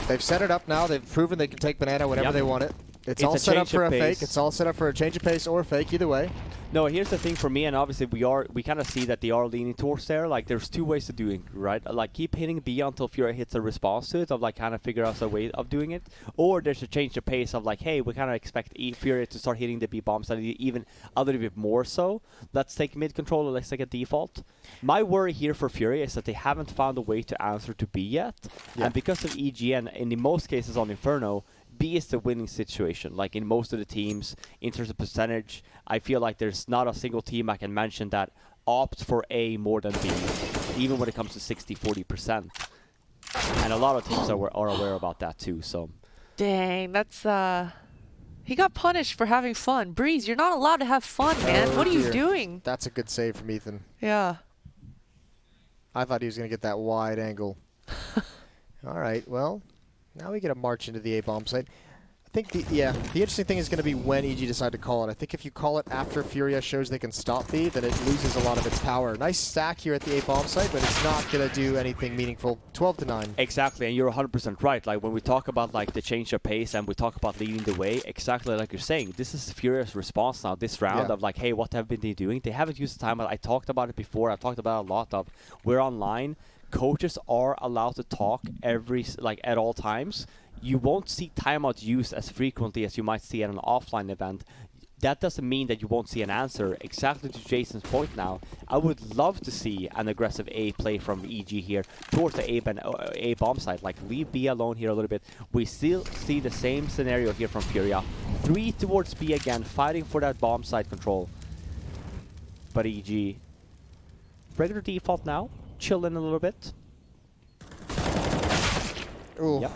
They've set it up now. They've proven they can take banana whenever they want it. It's all set up for a fake. It's all set up for a change of pace or a fake, either way. No, here's the thing for me, and obviously we kind of see that they are leaning towards there. Like, there's two ways to doing, right? Like, keep hitting B until FURIA hits a response to it, of like kind of figure out a way of doing it. Or there's a change of pace of like, hey, we kind of expect FURIA to start hitting the B bombs and even a little bit more so. Let's take mid control, or let's take a default. My worry here for FURIA is that they haven't found a way to answer to B yet. Yeah. And because of EG, and in most cases on Inferno, B is the winning situation. Like in most of the teams, in terms of percentage, I feel like there's not a single team I can mention that opts for A more than B, even when it comes to 60-40%. And a lot of teams are aware about that too. So, dang, that's he got punished for having fun. Breeze, you're not allowed to have fun, man. What are you doing? That's a good save from Ethan. Yeah. I thought he was going to get that wide angle. All right, well. Now we get a march into the A bomb site. I think the interesting thing is going to be when EG decide to call it. I think if you call it after FURIA shows they can stop B, then it loses a lot of its power. Nice stack here at the A bomb site, but it's not going to do anything meaningful. 12-9. Exactly, and you're 100% right. Like when we talk about like the change of pace and we talk about leading the way, exactly like you're saying, this is FURIA's response now. This round of like, hey, what have they doing? They haven't used the time. I talked about it before. I talked about it a lot of we're online. Coaches are allowed to talk at all times. You won't see timeout used as frequently as you might see at an offline event. That doesn't mean that you won't see an answer. Exactly to Jason's point now, I would love to see an aggressive A play from EG here towards the A bomb site. Like, leave B alone here a little bit. We still see the same scenario here from FURIA. 3 towards B again, fighting for that bomb site control. But EG, regular default now. Chill in a little bit. Ooh. Yep.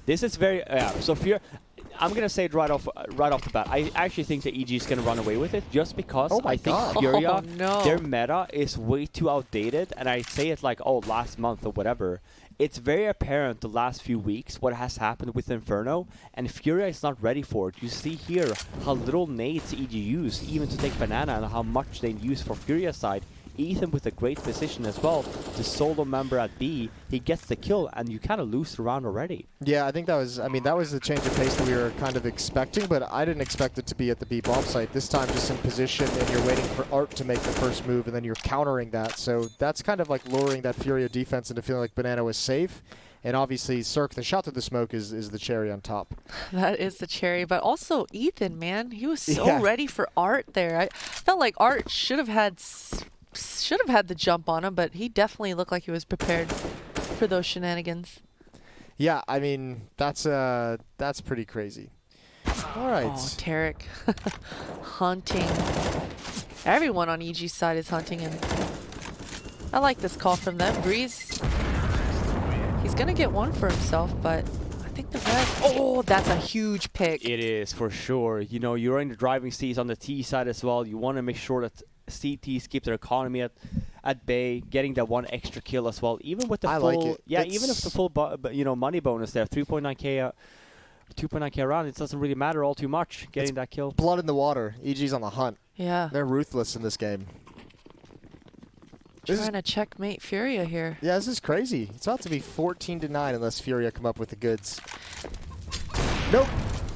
This is very so FURIA. I'm gonna say it right off the bat. I actually think that EG is gonna run away with it just because I think FURIA, their meta is way too outdated, and I say it like last month or whatever. It's very apparent the last few weeks what has happened with Inferno, and FURIA is not ready for it. You see here how little nades EG use even to take banana, and how much they use for FURIA's side. Ethan with a great position as well. The solo member at B, he gets the kill, and you kind of lose the round already. Yeah, I think that was the change of pace that we were kind of expecting, but I didn't expect it to be at the B bomb site. This time just in position, and you're waiting for Art to make the first move, and then you're countering that. So that's kind of like luring that FURIA defense into feeling like banana was safe. And obviously, Cirque, the shot to the smoke is the cherry on top. That is the cherry. But also, Ethan, man, he was so ready for Art there. I felt like Art should have had the jump on him, but he definitely looked like he was prepared for those shenanigans. Yeah, I mean, that's pretty crazy. All right. Oh, Tarek. Hunting. Everyone on EG's side is hunting him. I like this call from them. Breeze, he's going to get one for himself, but I think the red... Oh, that's a huge pick. It is, for sure. You know, you're in the driving seats on the T side as well. You want to make sure that CTs keep their economy at bay, getting that one extra kill as well. Even with the even if the full money bonus there, 3.9k, 2.9k round, it doesn't really matter all too much getting that kill. Blood in the water. EG's on the hunt. Yeah, they're ruthless in this game. Trying to checkmate FURIA here. Yeah, this is crazy. It's about to be 14-9 unless FURIA come up with the goods. Nope.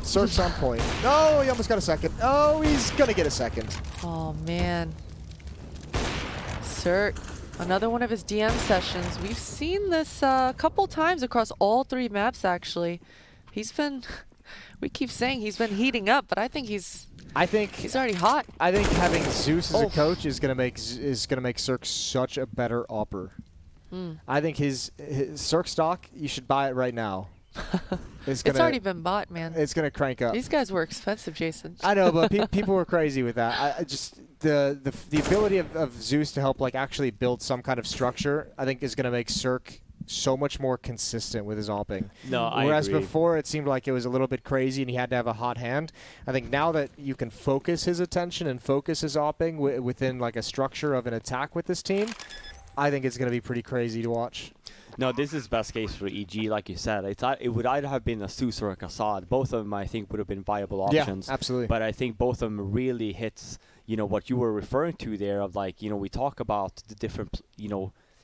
Cirque's on point. No, he almost got a second. Oh, he's gonna get a second. Oh man. Cirque, another one of his DM sessions. We've seen this a couple times across all 3 maps actually. He's been, we keep saying he's been heating up, but I think he's already hot. I think having Zeus as a coach is gonna make Cirque such a better opper. I think his Cirque stock, you should buy it right now. It's already been bought, man. It's gonna crank up. These guys were expensive, Jason. I know, but people were crazy with that. I just the ability of Zeus to help like actually build some kind of structure, I think is gonna make Cirque so much more consistent with his opping. No, I Whereas agree. before it seemed like it was a little bit crazy and he had to have a hot hand. I think now that you can focus his attention and focus his opping within like a structure of an attack with this team, I think it's going to be pretty crazy to watch. No, this is best case for EG, like you said. It would either have been a Zeus or a Kassad. Both of them, I think, would have been viable options. Yeah, absolutely. But I think both of them really hits, what you were referring to there of like, we talk about the different,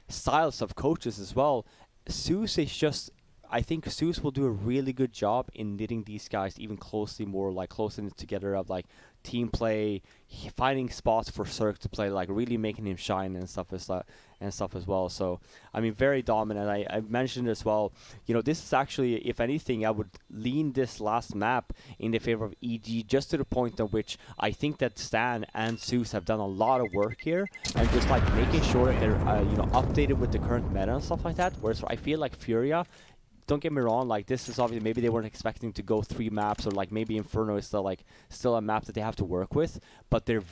styles of coaches as well. Zeus is just, I think Zeus will do a really good job in knitting these guys even closely together of like team play, finding spots for Cirque to play, like really making him shine and stuff as well. So I mean, very dominant. I mentioned as well, this is actually, if anything, I would lean this last map in the favor of EG, just to the point of which I think that Stan and Zeus have done a lot of work here and just like making sure that they're updated with the current meta and stuff like that. Whereas I feel like Furia, don't get me wrong, like this is obviously, maybe they weren't expecting to go 3 maps, or like maybe Inferno is still a map that they have to work with, but they're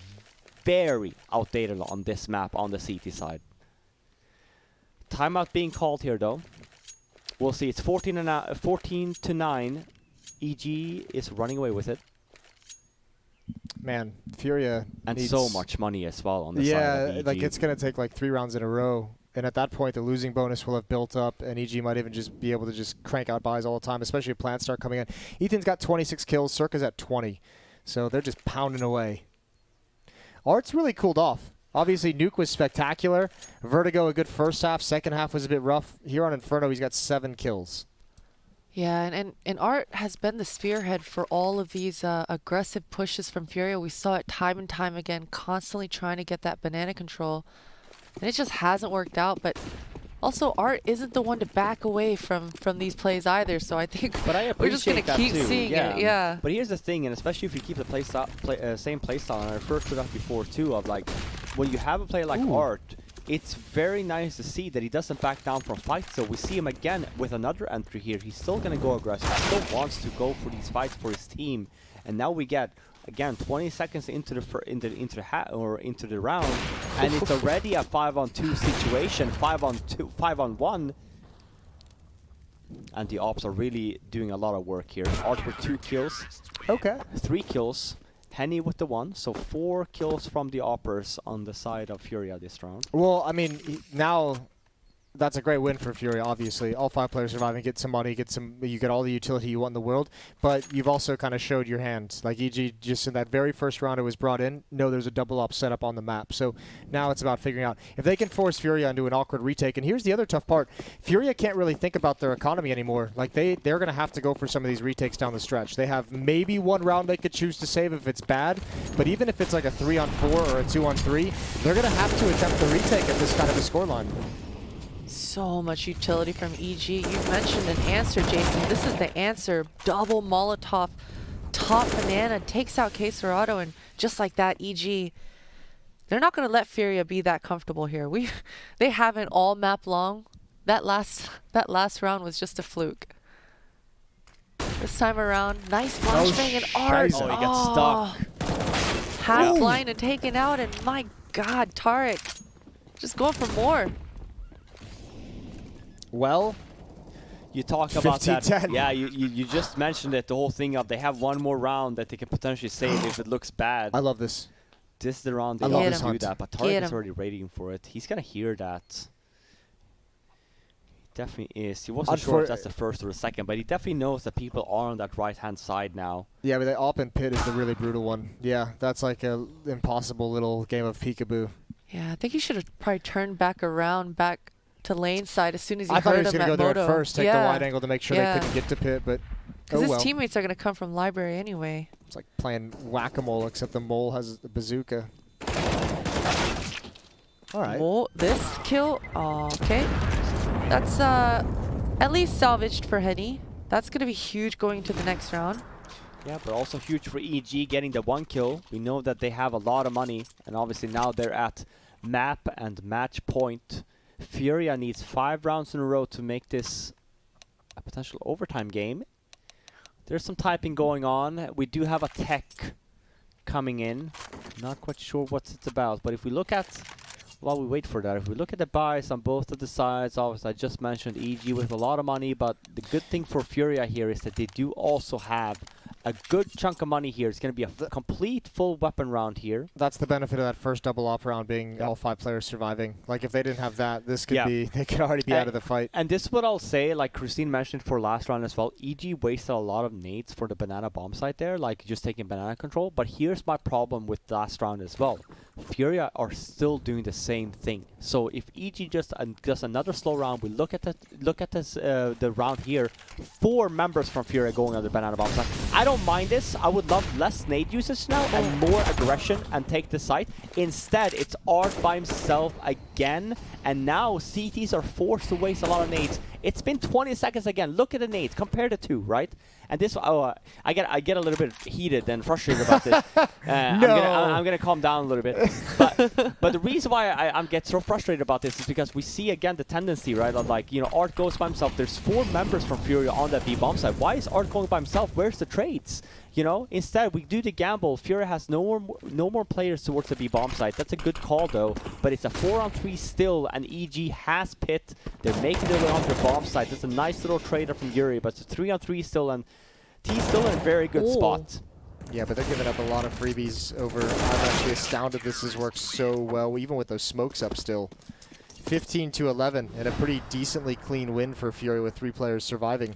very outdated on this map on the CT side. Timeout being called here though. We'll see. It's 14 to 9. EG is running away with it. Man, Furia And needs so much money as well on the side of EG. like it's going to take like 3 rounds in a row. And at that point, the losing bonus will have built up, and EG might even just be able to just crank out buys all the time, especially if plants start coming in. Ethan's got 26 kills. Circa's at 20. So they're just pounding away. Art's really cooled off. Obviously, Nuke was spectacular. Vertigo, a good first half. Second half was a bit rough. Here on Inferno, he's got 7 kills. Yeah, and Art has been the spearhead for all of these aggressive pushes from Furia. We saw it time and time again, constantly trying to get that banana control. And it just hasn't worked out, but also Art isn't the one to back away from these plays either, so I think we're just going to keep seeing it. Yeah. But here's the thing, and especially if you keep the same playstyle, and I referred to that before too, of like, when you have a player like Art, it's very nice to see that he doesn't back down from fights. So we see him again with another entry here. He's still going to go aggressive. He still wants to go for these fights for his team. And now we get, again, 20 seconds into the round, and it's already a 5-on-2 situation, 5-on-1, and the ops are really doing a lot of work here. Art with 2 kills, Okay. 3 kills, Henny with the 1, so 4 kills from the oppers on the side of Furia this round. Well, I mean, now that's a great win for Furia, obviously. All 5 players surviving, get some money, you get all the utility you want in the world, but you've also kind of showed your hand. Like EG, just in that very first round it was brought in, there's a double op setup on the map. So now it's about figuring out if they can force Furia into an awkward retake. And here's the other tough part. Furia can't really think about their economy anymore. Like they're going to have to go for some of these retakes down the stretch. They have maybe 1 round they could choose to save if it's bad, but even if it's like a 3-on-4 or a 2-on-3, they're going to have to attempt the retake at this kind of a scoreline. So much utility from EG. You mentioned an answer, Jason. This is the answer. Double Molotov, top banana, takes out K-Serrato, and just like that, EG, they're not going to let Furia be that comfortable here. They haven't all map long. That last round was just a fluke. This time around, nice flashbang and Art. Scheiße. Oh, he gets stuck. Half blind and taken out, and my God, Tarek, just going for more. Well, You talk about that. 15-10. Yeah, you just mentioned it. The whole thing of they have 1 more round that they can potentially save if it looks bad. I love this. This is the round they I love always this do hunt. that, but Tarek is already waiting for it. He's gonna hear that. He definitely is. He wasn't sure if that's the first or the second, but he definitely knows that people are on that right-hand side now. Yeah, but the op and pit is the really brutal one. Yeah, that's like a impossible little game of peekaboo. Yeah, I think he should have probably turned back around, back to lane side as soon as he I thought he heard was him going to at go there Moto. at first, take the wide angle to make sure they couldn't get to pit, but because oh his well. teammates are going to come from library anyway. It's like playing whack-a-mole, except the mole has a bazooka. All right. Oh, this kill. Oh, okay. That's at least salvaged for Henny. That's going to be huge going into the next round. Yeah, but also huge for EG getting the 1 kill. We know that they have a lot of money, and obviously now they're at map and match point. Furia needs 5 rounds in a row to make this a potential overtime game. There's some typing going on. We do have a tech coming in. Not quite sure what it's about, but if we look at while we wait for that, if we look at the buys on both of the sides, obviously I just mentioned EG with a lot of money, but the good thing for FURIA here is that they do also have a good chunk of money here. It's going to be a complete full weapon round here. That's the benefit of that first double op round being all 5 players surviving. Like, if they didn't have that, this could be, they could already be out of the fight. And this is what I'll say, like Christine mentioned for last round as well, EG wasted a lot of nades for the banana bomb site there, like just taking banana control. But here's my problem with last round as well. FURIA are still doing the same thing. So if EG just does another slow round, we look at the round here, 4 members from FURIA going on the banana bomb site. I don't mind this. I would love less nade usage now and more aggression and take the site. Instead, it's Art by himself again, and now CTs are forced to waste a lot of nades. It's been 20 seconds again. Look at the nades. Compare the two, right? And this, I get a little bit heated and frustrated about this. I'm gonna calm down a little bit. But the reason why I get so frustrated about this is because we see again the tendency, right? Of like, you know, Art goes by himself. There's 4 members from FURIA on that B bomb side. Why is Art going by himself? Where's the trades? You know, instead we do the gamble. FURIA has no more players towards the B bomb site. That's a good call though. But it's a 4-on-3 still, and EG has pit. They're making their way onto the bomb site. That's a nice little trader from Yuri, but it's a 3-on-3 still, and T's still in a very good spot. Yeah, but they're giving up a lot of freebies over. I'm actually astounded this has worked so well, even with those smokes up still. 15-11, and a pretty decently clean win for FURIA with 3 players surviving.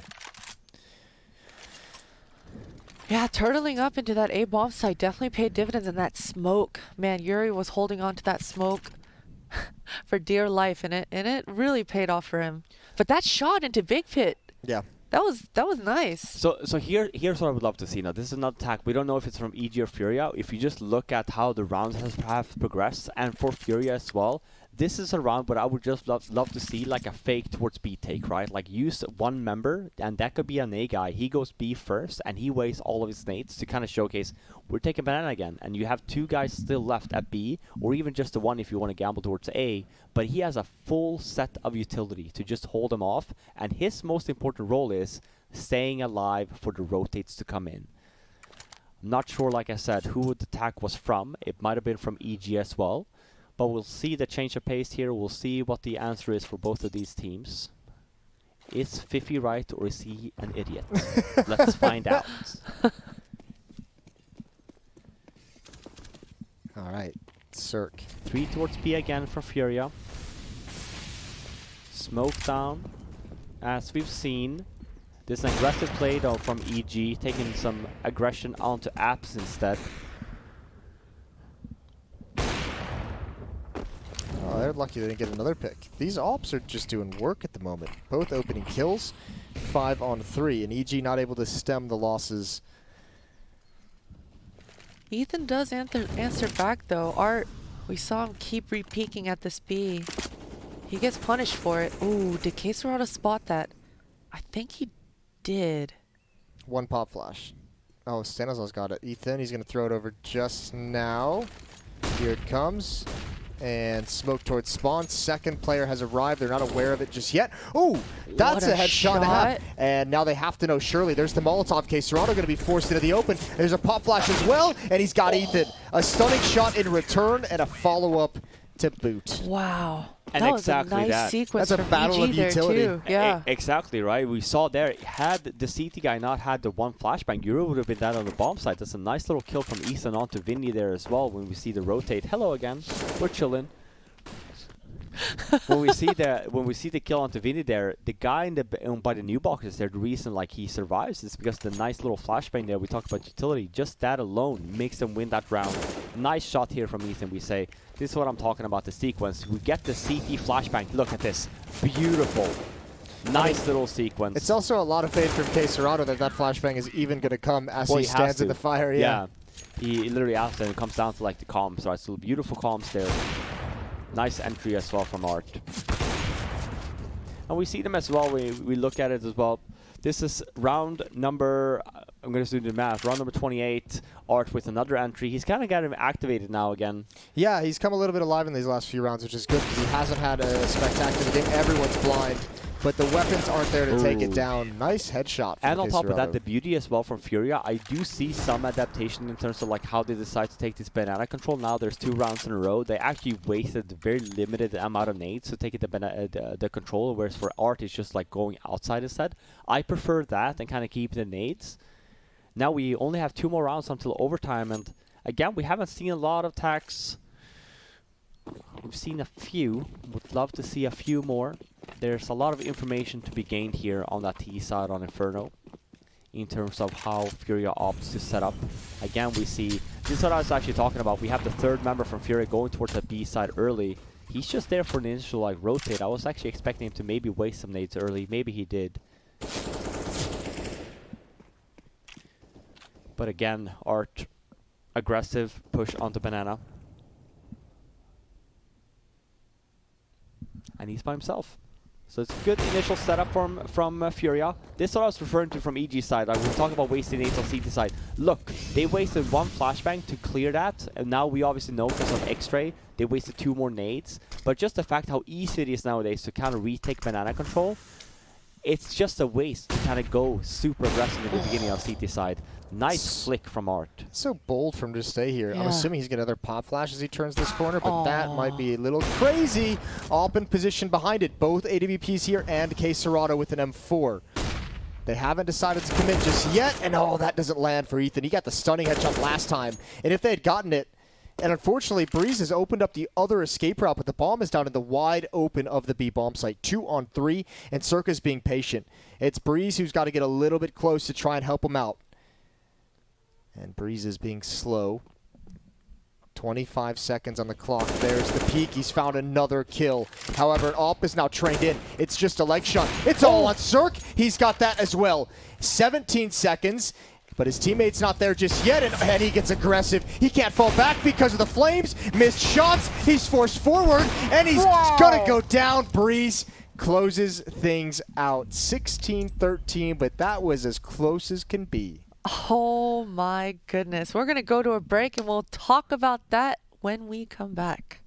Yeah, turtling up into that A bomb site definitely paid dividends, and that smoke. Man, Yuri was holding on to that smoke for dear life, and it really paid off for him. But that shot into Big Pit. Yeah. That was nice. So here's what I would love to see. Now, this is not attack. We don't know if it's from EG or FURIA. If you just look at how the rounds have progressed, and for FURIA as well, this is a round where I would just love to see like a fake towards B take, right? Like use 1 member, and that could be an A guy. He goes B first, and he wastes all of his nades to kind of showcase, we're taking banana again. And you have 2 guys still left at B, or even just the 1 if you want to gamble towards A. But he has a full set of utility to just hold him off. And his most important role is staying alive for the rotates to come in. I'm not sure, like I said, who the attack was from. It might have been from EG as well. But we'll see the change of pace here. We'll see what the answer is for both of these teams. Is Fifi right, or is he an idiot? Let's find out. All right, Cirque. 3 towards B again for FURIA. Smoke down. As we've seen, there's an aggressive play though from EG, taking some aggression onto apps instead. Oh, they're lucky they didn't get another pick. These ops are just doing work at the moment. Both opening kills, 5-on-3, and EG not able to stem the losses. Ethan does answer back though. Art, we saw him keep re-peeking at this B. He gets punished for it. Ooh, did Caserado spot that? I think he did. 1 pop flash. Oh, Stanislaus got it. Ethan, he's going to throw it over just now. Here it comes. And smoke towards spawn. Second player has arrived. They're not aware of it just yet. Oh, that's a headshot and a half. And now they have to know surely. There's the Molotov case. Toronto going to be forced into the open. There's a pop flash as well, and he's got Ethan. A stunning shot in return and a follow-up to boot. Wow. And that exactly was a nice that. sequence That's a from battle EG of there utility. too. Yeah. Exactly, right? We saw there, had the CT guy not had the 1 flashbang, Euro would have been that on the bomb site. That's a nice little kill from Ethan onto Vinny there as well when we see the rotate. Hello again. We're chilling. when we see the kill onto Vinny there, the guy in the by the new boxes there, the reason like he survives is because the nice little flashbang there. We talked about utility. Just that alone makes them win that round. Nice shot here from Ethan. We say this is what I'm talking about. The sequence. We get the CT flashbang. Look at this. Beautiful. Nice little sequence. It's also a lot of faith from Caserado that flashbang is even going to come as he stands in the fire. Yeah. He literally after it comes down to like the comms, right? So beautiful comms there. Nice entry as well from Art. And we see them as well. We look at it as well. This is round number, I'm going to do the math, round number 28. Art with another entry. He's kind of got him activated now again. Yeah, he's come a little bit alive in these last few rounds, which is good because he hasn't had a spectacular game. Everyone's blind. but the weapons aren't there to take it Ooh. down. Nice headshot. From And on top of that, Cacerado. the beauty as well from FURIA, I do see some adaptation in terms of like how they decide to take this banana control. Now there's 2 rounds in a row. They actually wasted a very limited amount of nades to take it the control, whereas for Art it's just like going outside instead. I prefer that and kind of keep the nades. Now we only have 2 more rounds until overtime, and again, we haven't seen a lot of attacks. We've seen a few. Would love to see a few more. There's a lot of information to be gained here on that T side on Inferno in terms of how FURIA opts to set up. Again, we see, this is what I was actually talking about. We have the 3rd member from FURIA going towards the B side early. He's just there for an initial like rotate. I was actually expecting him to maybe waste some nades early. Maybe he did. But again, Art, aggressive push onto banana. And he's by himself. So it's a good initial setup from FURIA. This is what I was referring to from EG side. Like we talk about wasting nades on CT side. Look, they wasted 1 flashbang to clear that, and now we obviously know because of X-ray, they wasted 2 more nades. But just the fact how easy it is nowadays to kind of retake banana control, it's just a waste to kind of go super aggressive in the beginning of CT side. Nice flick from Art. So bold for him to stay here. I'm Yeah. assuming he's going to another pop flash as he turns this corner, but that might be a little crazy. Alp in position behind it. Both AWPs here and Cacerado with an M4. They haven't decided to commit just yet, and oh, that doesn't land for Ethan. He got the stunning headshot last time, and if they had gotten it, and unfortunately, Breeze has opened up the other escape route, but the bomb is down in the wide open of the B bomb site. 2 on 3, and Circa's being patient. It's Breeze who's got to get a little bit close to try and help him out. And Breeze is being slow. 25 seconds on the clock. There's the peak. He's found another kill. However, Alp is now trained in. It's just a leg shot. It's all on Cirque. He's got that as well. 17 seconds. But his teammate's not there just yet, and he gets aggressive. He can't fall back because of the flames. Missed shots. He's forced forward, and he's gonna go down. Breeze closes things out. 16-13, but that was as close as can be. Oh my goodness. We're going to go to a break and we'll talk about that when we come back.